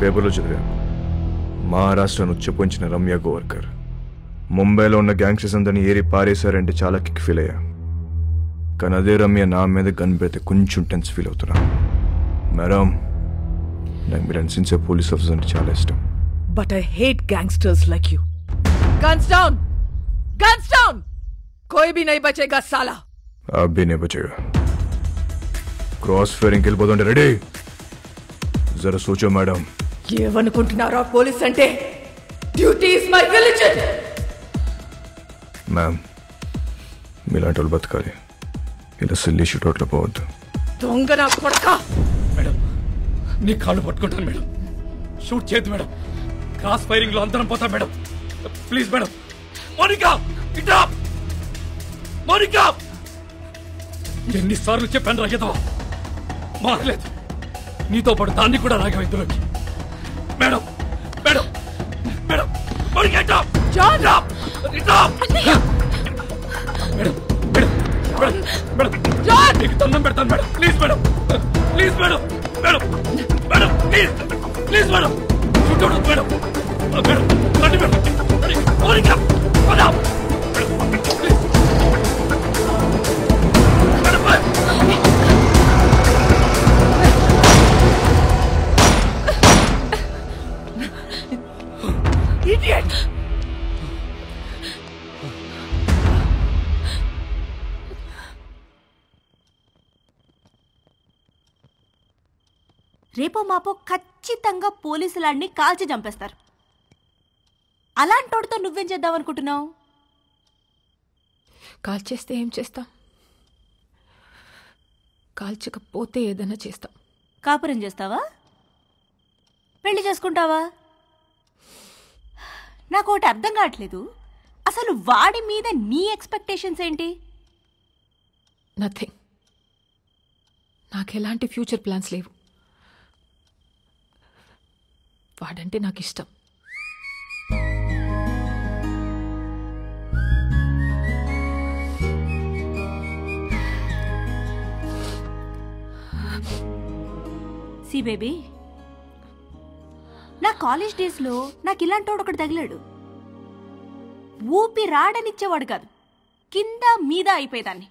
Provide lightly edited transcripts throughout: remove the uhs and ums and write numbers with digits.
పేపర్లో చదివా. మహారాష్ట్రను ఉచ్చపోంచిన రమ్య గోవర్కర్ ముంబైలో ఉన్న గ్యాంగ్స్టర్స్ అందరినీ ఏరి పారేశారంటే చాలా కిక్ ఫీల్ అయ్యా. కానీ అదే రమ్య నా మీద గన్ పెడితే కొంచెం టెన్స్ ఫీల్ అవుతున్నా. మేడం, నాకు మీరు సిన్సియర్ పోలీస్ ఆఫీసర్ అంటే చాలా ఇష్టం. But I hate gangsters like you. Guns down! Guns down! कोई भी नहीं बचेगा साला. आप भी नहीं बचेगा. क्रॉस फायरिंग వెళ్ళిపోతుంటే రెడీ. జరా సోచో మేడం. ఏమనుకుంటున్నారా పోలీస్ అంటే? Duty is my religion. Ma'am, మీలాంటి వాళ్ళు బతకాలి, ఇలా సిల్లీ షూట్అవుట్లో పోవద్దు. దొంగ నా కొడక. మేడం, నీ కాళ్ళు పట్టుకుంటాను మేడం. షూట్ చేయద్దు మేడం. క్రాస్ ఫైరింగ్ లో అందరం పోతాం మేడం. Please madam. మోనికా, ఇటా మోనికా, ఎన్నిసార్లు చెప్పాను రాగేదో మారలేదు. నీతో పాటు దాన్ని కూడా రాగం ఇందులోకి. మేడం మేడం మేడం, మోనికా ఇటా జాన్ ఇటా. మేడం మేడం మేడం మేడం, జాన్ నీకు దండం పెడతాను madam. Please madam, please madam madam madam, please please madam. Shoot out madam. Madam రండి madam. Monica madam, please idiot. రేపో మాపో ఖచ్చితంగా పోలీసులాన్ని కాల్చి చంపేస్తారు. అలాంటోడితో నువ్వేం చేద్దాం అనుకుంటున్నావు? కాల్చేస్తే ఏం చేస్తాం? కాల్చకపోతే ఏదైనా చేస్తాం. కాపురం చేస్తావా? పెళ్లి చేసుకుంటావా? నాకు ఒకటి అర్థం కావట్లేదు. అసలు వాడి మీద నీ ఎక్స్పెక్టేషన్స్ ఏంటి? నథింగ్. నాకు ఎలాంటి ఫ్యూచర్ ప్లాన్స్ లేవు. వాడంటే నాకు ఇష్టం. సి బేబీ, నా కాలేజ్ డేస్లో నాకు ఇలాంటోడు ఒకటి తగిలాడు. ఊపి రాడనిచ్చేవాడు కాదు, కింద మీద అయిపోయేదాన్ని.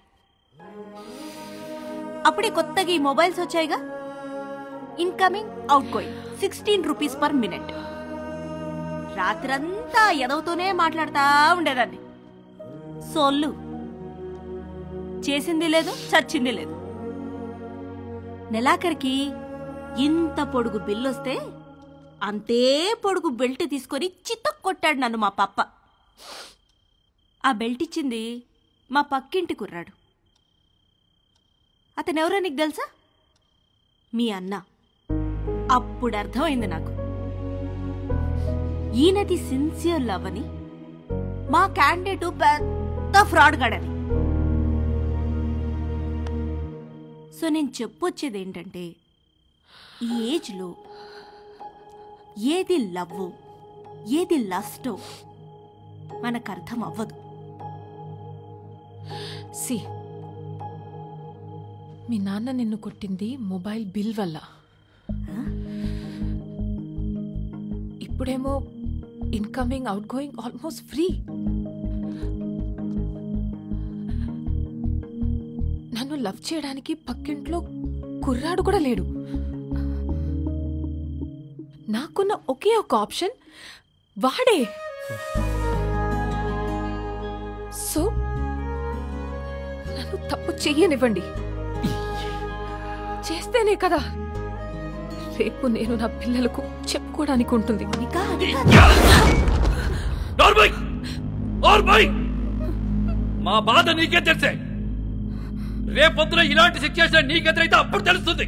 అప్పుడే కొత్తగా ఈ మొబైల్స్ వచ్చాయిగా. Incoming outgoing 16 rupees per minute. రాత్రంతా ఎదవుతూనే మాట్లాడుతూ ఉండేదాన్ని. సోళ్ళు చేసింది లేదు, చచ్చింది లేదు. నెలాఖరికి ఇంత పొడుగు బిల్లొస్తే అంతే పొడుగు బెల్ట్ తీసుకొని చితక్కొట్టాడు నన్ను మా పప్ప. ఆ బెల్ట్ ఇచ్చింది మా పక్కింటి కుర్రాడు. అతనెవరో నీకు తెలుసా? మీ అన్న. అప్పుడు అర్థమైంది నాకు, ఈయనది సిన్సియర్ లవ్ అని, మా క్యాండిడేట్ పెద్ద ఫ్రాడ్ గాడని. సో నేను చెప్పొచ్చేది ఏంటంటే, ఈ ఏజ్లో ఏది లవ్వో ఏది లస్టో మనకు అర్థం అవ్వదు. సి, మీ నాన్న నిన్ను కొట్టింది మొబైల్ బిల్ వల్ల. ఇప్పుడేమో incoming out going almost free. నన్ను లవ్ చేయడానికి పక్కింట్లో కుర్రాడు కూడా లేడు. నాకున్న ఒకే ఒక ఆప్షన్ వాడే. సో నన్ను తప్పు చెయ్యనివ్వండి. చేస్తేనే కదా రేపు నేను నా పిల్లలకు చెప్పుకోవడానికి ఉంటుంది. మా బాధ నీకే తెలిసే. రేపొద్దున ఇలాంటి సిచ్యువేషన్ నీకెదురైతే అప్పుడు తెలుస్తుంది.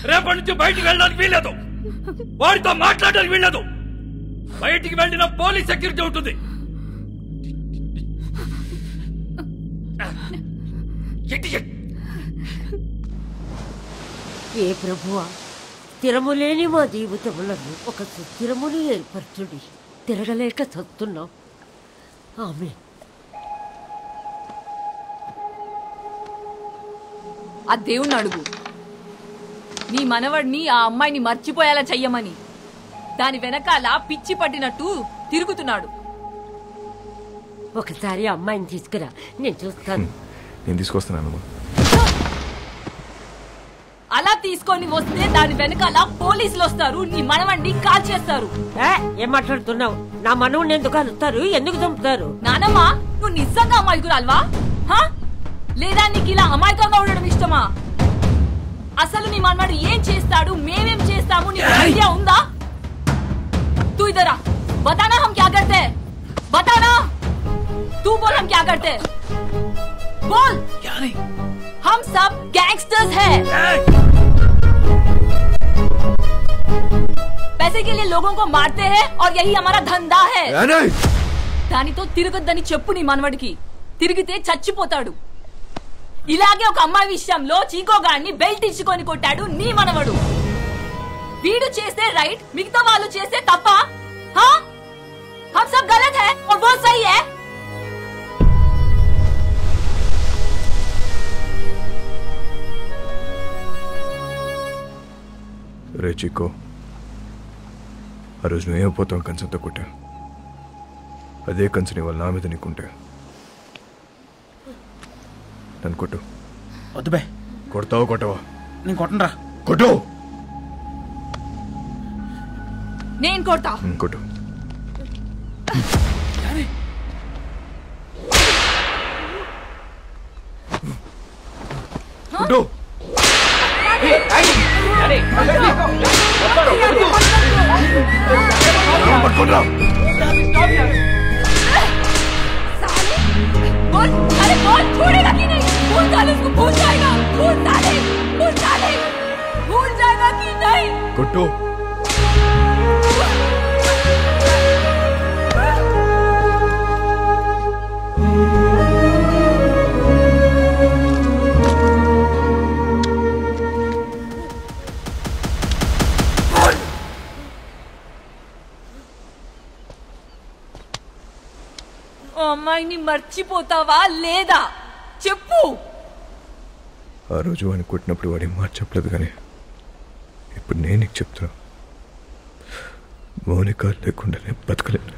రేపటి నుంచి బయటికి వెళ్ళడానికి వీల్లేదు, వాడితో మాట్లాడడానికి వీల్లేదు. బయటికి వెళ్ళిన పోలీస్ సెక్యూరిటీ ఉంటుంది. ఏ ప్రభువా, స్థిరములేని మా జీవితములను ఒక సుస్థిరముని ఏర్పరచుడి. తిరగలేక చస్తున్నాం. ఆమె ఆ దేవుణ్ణి అడుగు, నీ మనవడిని ఆ అమ్మాయిని మర్చిపోయేలా చెయ్యమని. దాని వెనకాల పిచ్చి పట్టినట్టు తిరుగుతున్నాడు. ఒకసారి అమ్మాయిని తీసుకురా, నేను చూస్తాను. నేను తీసుకొస్తున్నాను. అలా తీసుకొని వస్తే దాని వెనకాల పోలీసులు వస్తారు, నీ మనవణ్ణి కాల్ చేస్తారు. ఏం మాట్లాడుతున్నావు? నా మనవుని ఎందుకు కలుస్తారు? ఎందుకు చంపుతారు? నానమ్మ, నువ్వు నిజంగా అమాయకురాల్వా? లేదా నీకు ఇలా అమాయకంగా ఉండడం ఇష్టమా? అసలు నీ మనవాడు ఏం చేస్తాడు, మేమేం చేస్తాము, నీకు ఐడియా ఉందా? तू इधर आ, बताना हम क्या करते हैं, बताना. तू बोल हम क्या करते हैं, बोल. हम सब गैंगस्टर्स हैं. पैसे के लिए लोगों को मारते हैं और यही हमारा धंधा है. దానితో తిరగొద్దని చెప్పు నీ మనవడికి. తిరిగితే చచ్చిపోతాడు. ఇలాగే ఒక అమ్మాయి విషయంలో చీకోగాడిని బెల్ట్ ఇచ్చుకొని కొట్టాడు నీ మనవడు. వీడు చేస్తే రైట్, మిగతా వాళ్ళు చేస్తే తప్ప? हम सब गलत है और वो सही है. రే చిక్కో, ఆ రోజు నువ్వేమైపోతావు కంచంతో కొట్టా. అదే కంచని వాళ్ళ నా మీద నీకుంటే నన్ను కొట్టు. వద్దు బే. కొడతావు కొట్టవా? నేను కొట్టనరా. కొట్టు. నేను కొడతా. కొట్టు. కొట్టు. పట్టుకోండిరా. बोल, अरे बोल, छोड़ेगा कि नहीं? भूल साले उसको, भूल जाएगा. भूल साले, भूल साले, भूल जाएगा कि नहीं? కొట్టు. అమ్మాయిని మర్చిపోతావా లేదా చెప్పు. ఆ రోజు వాడిని కొట్టినప్పుడు వాడి మాట చెప్పలేదు, కానీ ఇప్పుడు నేను నీకు చెప్తున్నా, మౌనిక లేకుండా నేను బతకలేను.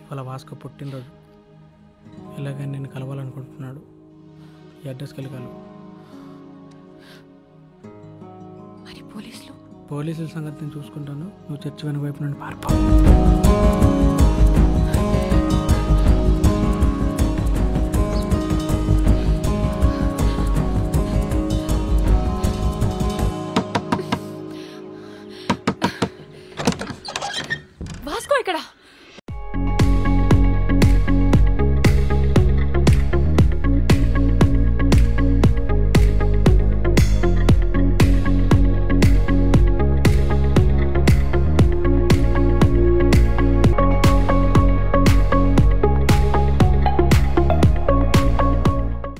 ఇవాళ వాస్కో పుట్టినరోజు. ఇలాగని నేను కలవాలనుకుంటున్నాడు. ఈ అడ్రస్కి వెళ్ళి కలవు. మరి పోలీసుల సంగతి నేను చూసుకుంటాను. నువ్వు చర్చి వెనుక వైపు నుండి పారిపో.